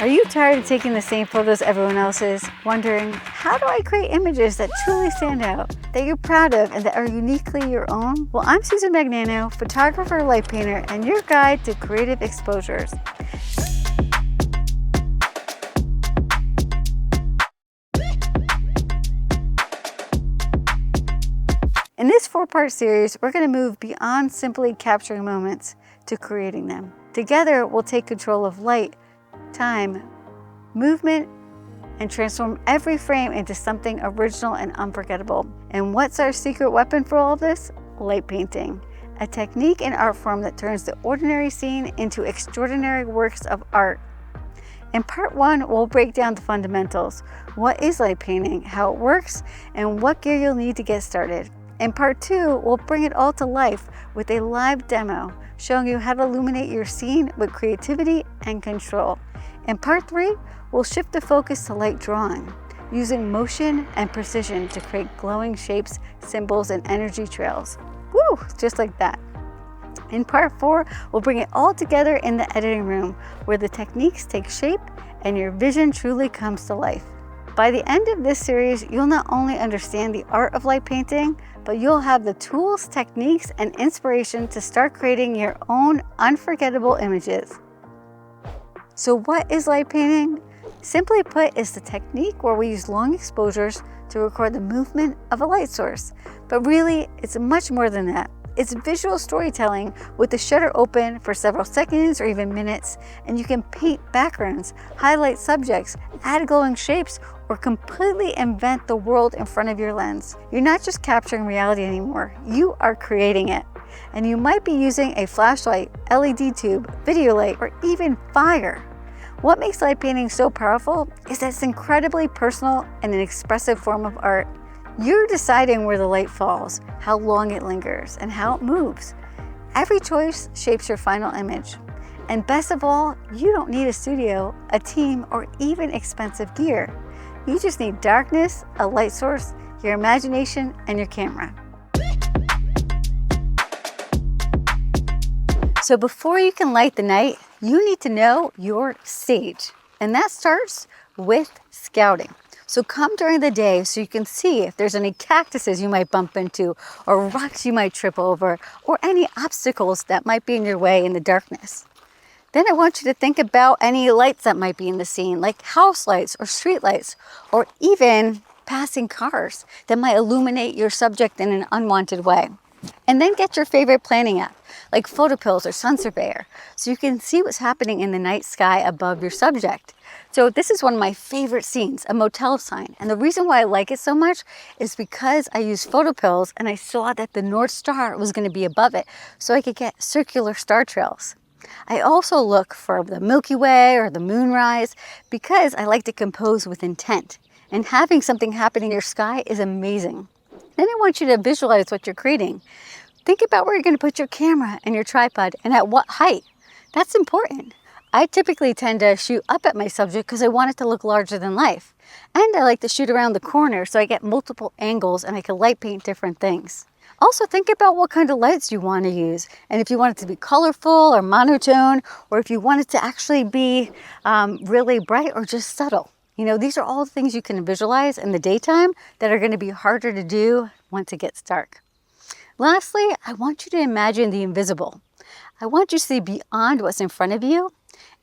Are you tired of taking the same photos everyone else is? Wondering, how do I create images that truly stand out, that you're proud of, and that are uniquely your own? Well, I'm Susan Magnano, photographer, light painter, and your guide to creative exposures. In this 4-part series, we're going to move beyond simply capturing moments to creating them. Together, we'll take control of light, time, movement, and transform every frame into something original and unforgettable. And what's our secret weapon for all of this? Light painting, a technique and art form that turns the ordinary scene into extraordinary works of art. In part 1, we'll break down the fundamentals. What is light painting, how it works, and what gear you'll need to get started. In part 2, we'll bring it all to life with a live demo, showing you how to illuminate your scene with creativity and control. In part 3, we'll shift the focus to light drawing, using motion and precision to create glowing shapes, symbols, and energy trails. Woo, just like that. In part 4, we'll bring it all together in the editing room, where the techniques take shape and your vision truly comes to life. By the end of this series, you'll not only understand the art of light painting, but you'll have the tools, techniques, and inspiration to start creating your own unforgettable images. So what is light painting? Simply put, it's the technique where we use long exposures to record the movement of a light source. But really, it's much more than that. It's visual storytelling with the shutter open for several seconds or even minutes, and you can paint backgrounds, highlight subjects, add glowing shapes, or completely invent the world in front of your lens. You're not just capturing reality anymore, you are creating it. And you might be using a flashlight, LED tube, video light, or even fire. What makes light painting so powerful is that it's incredibly personal and an expressive form of art. You're deciding where the light falls, how long it lingers, and how it moves. Every choice shapes your final image. And best of all, you don't need a studio, a team, or even expensive gear. You just need darkness, a light source, your imagination, and your camera. So before you can light the night, you need to know your stage. And that starts with scouting. So come during the day so you can see if there's any cactuses you might bump into, or rocks you might trip over, or any obstacles that might be in your way in the darkness. Then I want you to think about any lights that might be in the scene, like house lights or street lights, or even passing cars that might illuminate your subject in an unwanted way. And then get your favorite planning app, like PhotoPills or Sun Surveyor, so you can see what's happening in the night sky above your subject. So this is one of my favorite scenes, a motel sign. And the reason why I like it so much is because I used PhotoPills and I saw that the North Star was going to be above it, so I could get circular star trails. I also look for the Milky Way or the moonrise because I like to compose with intent. And having something happen in your sky is amazing. Then I want you to visualize what you're creating. Think about where you're going to put your camera and your tripod and at what height. That's important. I typically tend to shoot up at my subject because I want it to look larger than life. And I like to shoot around the corner so I get multiple angles and I can light paint different things. Also think about what kind of lights you want to use, and if you want it to be colorful or monotone, or if you want it to actually be really bright or just subtle. You know, these are all things you can visualize in the daytime that are going to be harder to do once it gets dark. Lastly, I want you to imagine the invisible. I want you to see beyond what's in front of you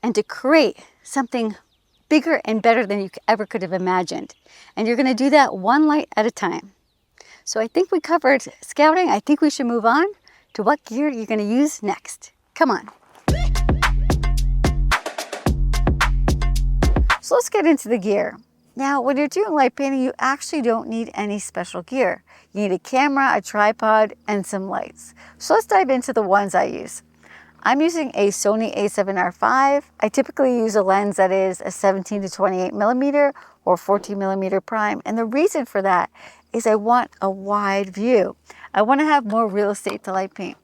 and to create something bigger and better than you ever could have imagined. And you're going to do that one light at a time. So I think we covered scouting. I think we should move on to what gear you're going to use next. Come on. So let's get into the gear. Now, when you're doing light painting, you actually don't need any special gear. You need a camera, a tripod, and some lights. So let's dive into the ones I use. I'm using a Sony a7R5. I typically use a lens that is a 17 to 28 millimeter or 14 millimeter prime. And the reason for that is I want a wide view. I want to have more real estate to light paint.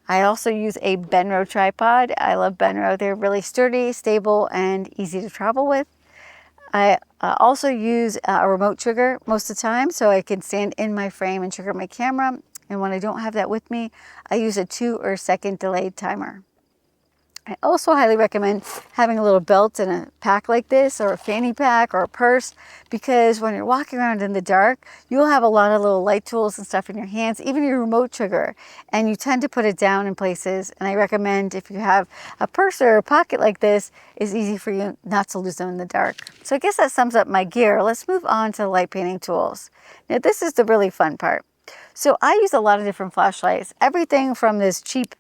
I also use a Benro tripod. I love Benro. They're really sturdy, stable, and easy to travel with. I also use a remote trigger most of the time so I can stand in my frame and trigger my camera. And when I don't have that with me, I use a 2 or second delayed timer. I also highly recommend having a little belt in a pack like this, or a fanny pack or a purse, because when you're walking around in the dark, you'll have a lot of little light tools and stuff in your hands, even your remote trigger, and you tend to put it down in places. And I recommend, if you have a purse or a pocket like this, it's easy for you not to lose them in the dark. So I guess that sums up my gear. Let's move on to light painting tools. Now this is the really fun part. So I use a lot of different flashlights, everything from this cheap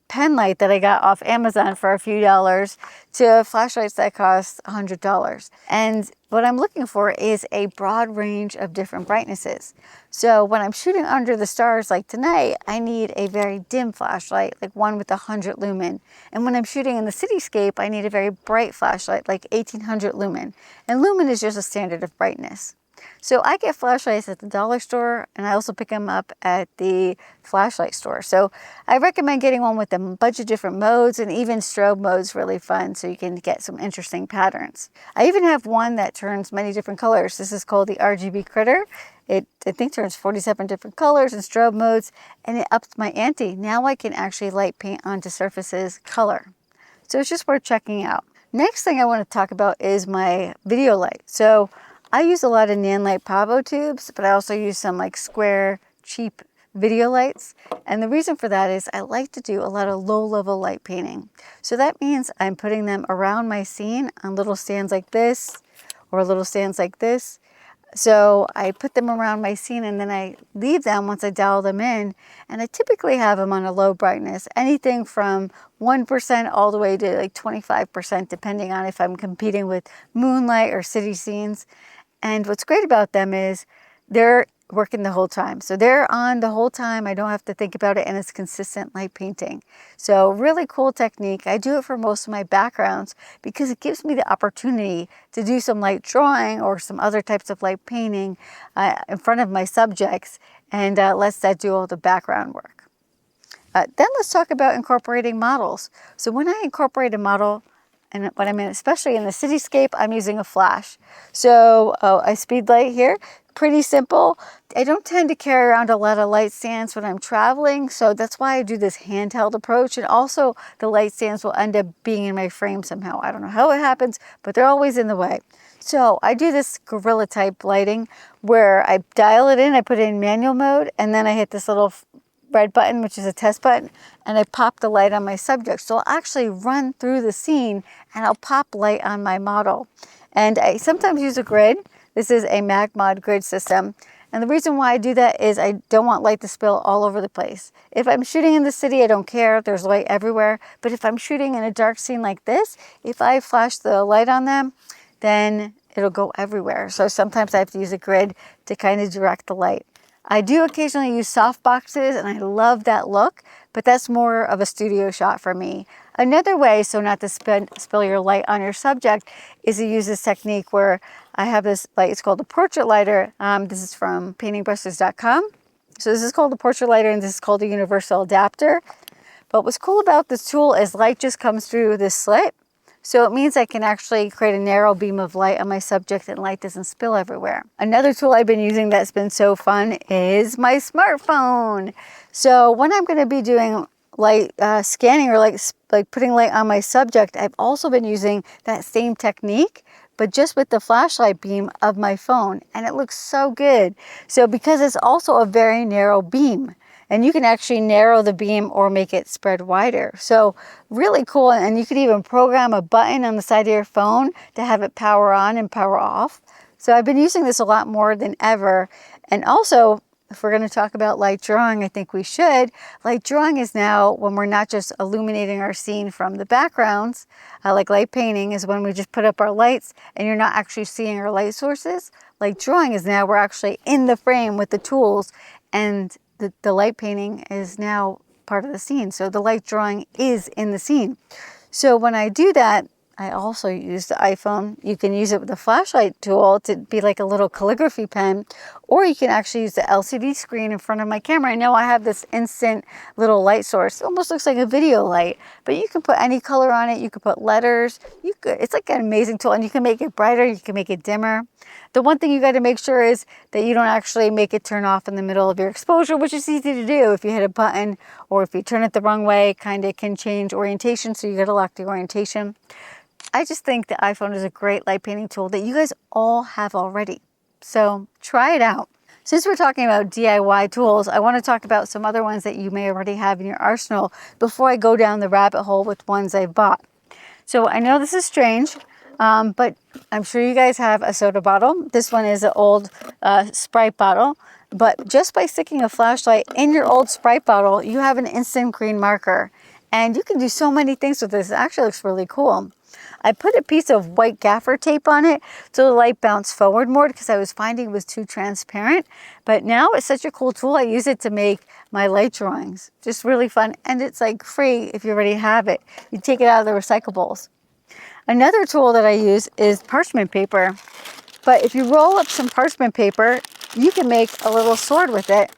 pen light that I got off Amazon for a few dollars to flashlights that cost $100. And what I'm looking for is a broad range of different brightnesses. So when I'm shooting under the stars like tonight, I need a very dim flashlight, like one with 100 lumen. And when I'm shooting in the cityscape, I need a very bright flashlight, like 1800 lumen. And lumen is just a standard of brightness. So I get flashlights at the dollar store, and I also pick them up at the flashlight store. So I recommend getting one with a bunch of different modes, and even strobe mode's really fun, so you can get some interesting patterns. I even have one that turns many different colors. This is called the RGB Critter. It, I think, turns 47 different colors and strobe modes, and it ups my ante. Now I can actually light paint onto surfaces color. So it's just worth checking out. Next thing I want to talk about is my video light. So I use a lot of Nanlite Pavo tubes, but I also use some like square, cheap video lights. And the reason for that is I like to do a lot of low-level light painting. So that means I'm putting them around my scene on little stands like this, or little stands like this. So I put them around my scene, and then I leave them once I dial them in. And I typically have them on a low brightness, anything from 1% all the way to like 25%, depending on if I'm competing with moonlight or city scenes. And what's great about them is they're working the whole time. So they're on the whole time. I don't have to think about it, and it's consistent light painting. So really cool technique. I do it for most of my backgrounds because it gives me the opportunity to do some light drawing or some other types of light painting in front of my subjects, and lets that do all the background work. Then let's talk about incorporating models. So when I incorporate a model, and when I'm in, especially in the cityscape, I'm using a flash. So I speed light here, pretty simple. I don't tend to carry around a lot of light stands when I'm traveling, so that's why I do this handheld approach. And also the light stands will end up being in my frame somehow. I don't know how it happens, but they're always in the way. So I do this guerrilla type lighting where I dial it in, I put it in manual mode, and then I hit this little red button, which is a test button, and I pop the light on my subject. So I'll actually run through the scene and I'll pop light on my model. And I sometimes use a grid. This is a MagMod grid system. And the reason why I do that is I don't want light to spill all over the place. If I'm shooting in the city, I don't care. There's light everywhere. But if I'm shooting in a dark scene like this, if I flash the light on them, then it'll go everywhere. So sometimes I have to use a grid to kind of direct the light. I do occasionally use soft boxes, and I love that look, but that's more of a studio shot for me. Another way, so not to spill your light on your subject, is to use this technique where I have this light. It's called the portrait lighter. This is from paintingbrushes.com. So this is called the portrait lighter, and this is called a universal adapter. But what's cool about this tool is light just comes through this slit. So it means I can actually create a narrow beam of light on my subject, and light doesn't spill everywhere. Another tool I've been using that's been so fun is my smartphone. So when I'm going to be doing light scanning or like putting light on my subject, I've also been using that same technique, but just with the flashlight beam of my phone, and it looks so good. So because it's also a very narrow beam, and you can actually narrow the beam or make it spread wider. So really cool. And you could even program a button on the side of your phone to have it power on and power off. So I've been using this a lot more than ever. And also, if we're going to talk about light drawing, I think we should. Light drawing is now when we're not just illuminating our scene from the backgrounds, like light painting is when we just put up our lights and you're not actually seeing our light sources. Light drawing is now we're actually in the frame with the tools, and the light painting is now part of the scene. So the light drawing is in the scene. So when I do that, I also use the iPhone. You can use it with the flashlight tool to be like a little calligraphy pen, or you can actually use the LCD screen in front of my camera. I know I have this instant little light source. It almost looks like a video light, but you can put any color on it. You can put letters. It's like an amazing tool, and you can make it brighter. You can make it dimmer. The one thing you got to make sure is that you don't actually make it turn off in the middle of your exposure, which is easy to do. If you hit a button or if you turn it the wrong way, kind of can change orientation, so you got to lock the orientation. I just think the iPhone is a great light painting tool that you guys all have already. So try it out. Since we're talking about DIY tools, I want to talk about some other ones that you may already have in your arsenal before I go down the rabbit hole with ones I've bought. So I know this is strange, but I'm sure you guys have a soda bottle. This one is an old Sprite bottle. But just by sticking a flashlight in your old Sprite bottle, you have an instant green marker. And you can do so many things with this. It actually looks really cool. I put a piece of white gaffer tape on it so the light bounced forward more because I was finding it was too transparent. But now it's such a cool tool. I use it to make my light drawings. Just really fun. And it's like free if you already have it. You take it out of the recyclables. Another tool that I use is parchment paper. But if you roll up some parchment paper, you can make a little sword with it.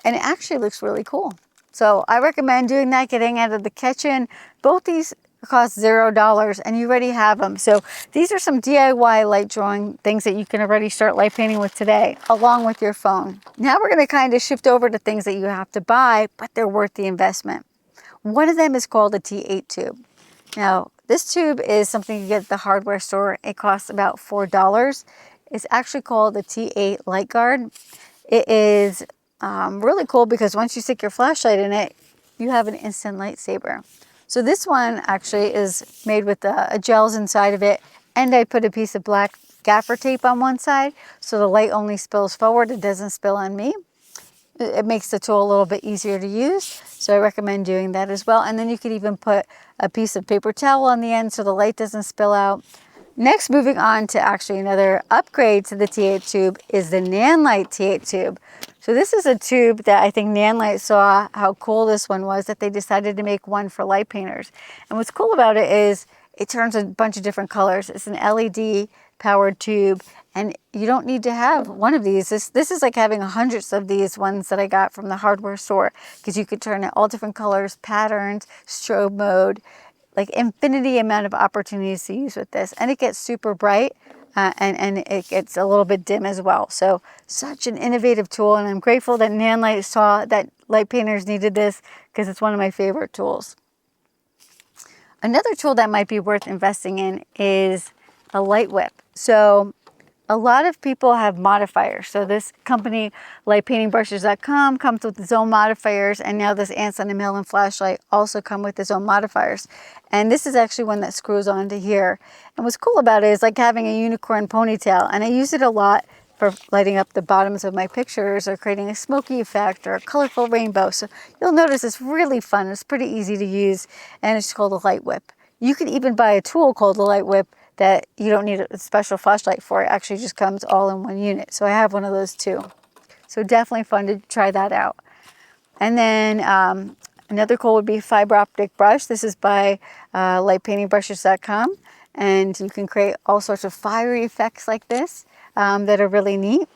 And it actually looks really cool. So I recommend doing that, getting out of the kitchen. Both these cost $0 and you already have them. So these are some DIY light drawing things that you can already start light painting with today, along with your phone. Now we're going to kind of shift over to things that you have to buy, but they're worth the investment. One of them is called a T8 tube. Now, this tube is something you get at the hardware store. It costs about $4. It's actually called the T8 Light Guard. It is really cool because once you stick your flashlight in it, you have an instant lightsaber. So this one actually is made with gels inside of it, and I put a piece of black gaffer tape on one side so the light only spills forward. It doesn't spill on me. It makes the tool a little bit easier to use, so I recommend doing that as well. And then you could even put a piece of paper towel on the end so the light doesn't spill out. Next, moving on to actually another upgrade to the T8 tube is the Nanlite T8 tube. So this is a tube that I think Nanlite saw how cool this one was, that they decided to make one for light painters. And what's cool about it is it turns a bunch of different colors. It's an LED powered tube, and you don't need to have one of these. This is like having hundreds of these ones that I got from the hardware store, because you could turn it all different colors, patterns, strobe mode, like infinity amount of opportunities to use with this. And it gets super bright and it gets a little bit dim as well. So such an innovative tool, and I'm grateful that Nanlite saw that light painters needed this, because it's one of my favorite tools. Another tool that might be worth investing in is a light whip. So a lot of people have modifiers. So this company, lightpaintingbrushes.com, comes with its own modifiers, and now this Ants on a Mill and flashlight also come with its own modifiers. And this is actually one that screws onto here. And what's cool about it is like having a unicorn ponytail, and I use it a lot for lighting up the bottoms of my pictures or creating a smoky effect or a colorful rainbow. So you'll notice it's really fun. It's pretty easy to use, and it's called a light whip. You can even buy a tool called the light whip that you don't need a special flashlight for. It actually just comes all in one unit. So I have one of those too. So definitely fun to try that out. And then another cool would be fiber optic brush. This is by lightpaintingbrushes.com. And you can create all sorts of fiery effects like this that are really neat.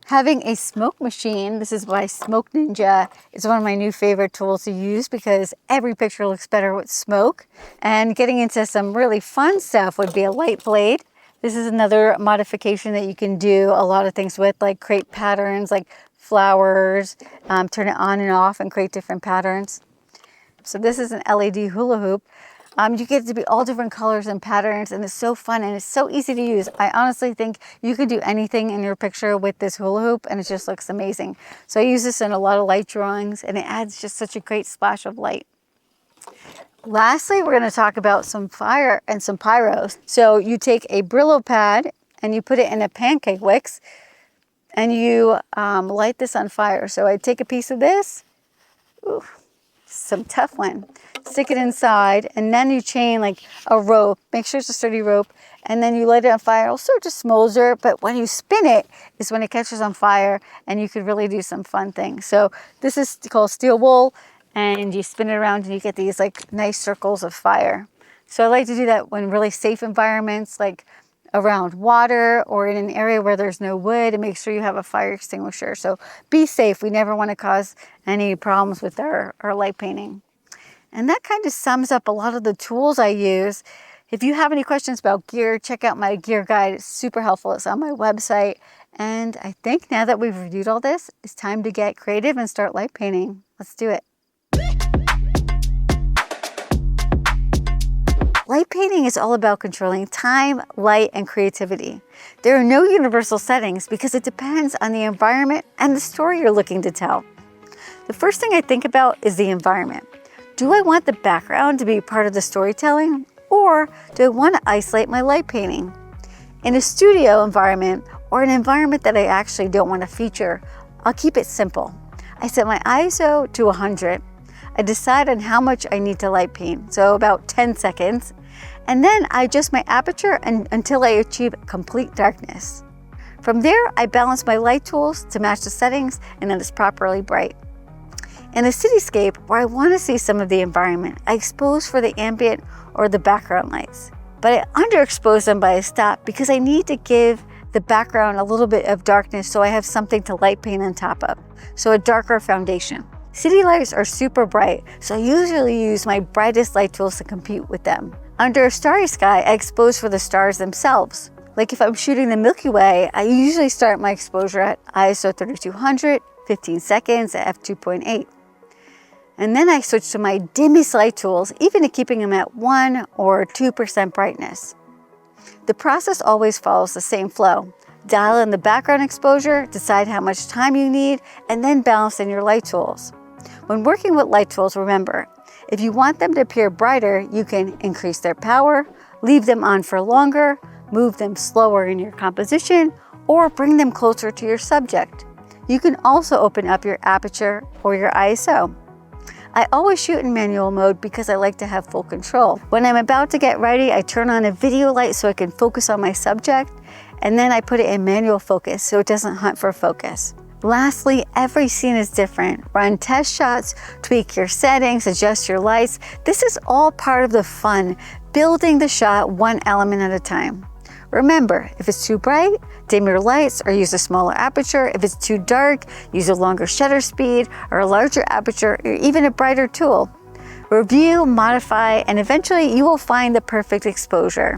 Having a smoke machine, this is by Smoke Ninja, is one of my new favorite tools to use because every picture looks better with smoke. And getting into some really fun stuff would be a light blade. This is another modification that you can do a lot of things with, like create patterns like flowers, turn it on and off and create different patterns. So this is an LED hula hoop. You get it to be all different colors and patterns, and it's so fun and it's so easy to use. I honestly think you could do anything in your picture with this hula hoop and it just looks amazing. So I use this in a lot of light drawings, and it adds just such a great splash of light. Lastly, we're going to talk about some fire and some pyros. So you take a Brillo pad and you put it in a pancake wicks and you light this on fire. So I take a piece of this, ooh, some tough one, stick it inside, and then you chain like a rope. Make sure it's a sturdy rope, and then you light it on fire. It'll start to smolder, but when you spin it is when it catches on fire, and you could really do some fun things. So this is called steel wool, and you spin it around and you get these like nice circles of fire. So I like to do that when really safe environments, like around water or in an area where there's no wood, and make sure you have a fire extinguisher. So be safe. We never want to cause any problems with our light painting. And that kind of sums up a lot of the tools I use. If you have any questions about gear, check out my gear guide. It's super helpful. It's on my website. And I think now that we've reviewed all this, it's time to get creative and start light painting. Let's do it. Light painting is all about controlling time, light, and creativity. There are no universal settings because it depends on the environment and the story you're looking to tell. The first thing I think about is the environment. Do I want the background to be part of the storytelling, or do I want to isolate my light painting? In a studio environment or an environment that I actually don't want to feature, I'll keep it simple. I set my ISO to 100. I decide on how much I need to light paint, so about 10 seconds, and then I adjust my aperture until I achieve complete darkness. From there, I balance my light tools to match the settings and that it's properly bright. In a cityscape where I want to see some of the environment, I expose for the ambient or the background lights, but I underexpose them by a stop because I need to give the background a little bit of darkness so I have something to light paint on top of, so a darker foundation. City lights are super bright, so I usually use my brightest light tools to compete with them. Under a starry sky, I expose for the stars themselves. Like if I'm shooting the Milky Way, I usually start my exposure at ISO 3200, 15 seconds at f2.8. And then I switch to my dimmest light tools, even to keeping them at 1 or 2% brightness. The process always follows the same flow. Dial in the background exposure, decide how much time you need, and then balance in your light tools. When working with light tools, remember, if you want them to appear brighter, you can increase their power, leave them on for longer, move them slower in your composition, or bring them closer to your subject. You can also open up your aperture or your ISO. I always shoot in manual mode because I like to have full control. When I'm about to get ready, I turn on a video light so I can focus on my subject, and then I put it in manual focus so it doesn't hunt for focus. Lastly, every scene is different. Run test shots, tweak your settings, adjust your lights. This is all part of the fun, building the shot one element at a time. Remember, if it's too bright, dim your lights or use a smaller aperture. If it's too dark, use a longer shutter speed or a larger aperture or even a brighter tool. Review, modify, and eventually you will find the perfect exposure.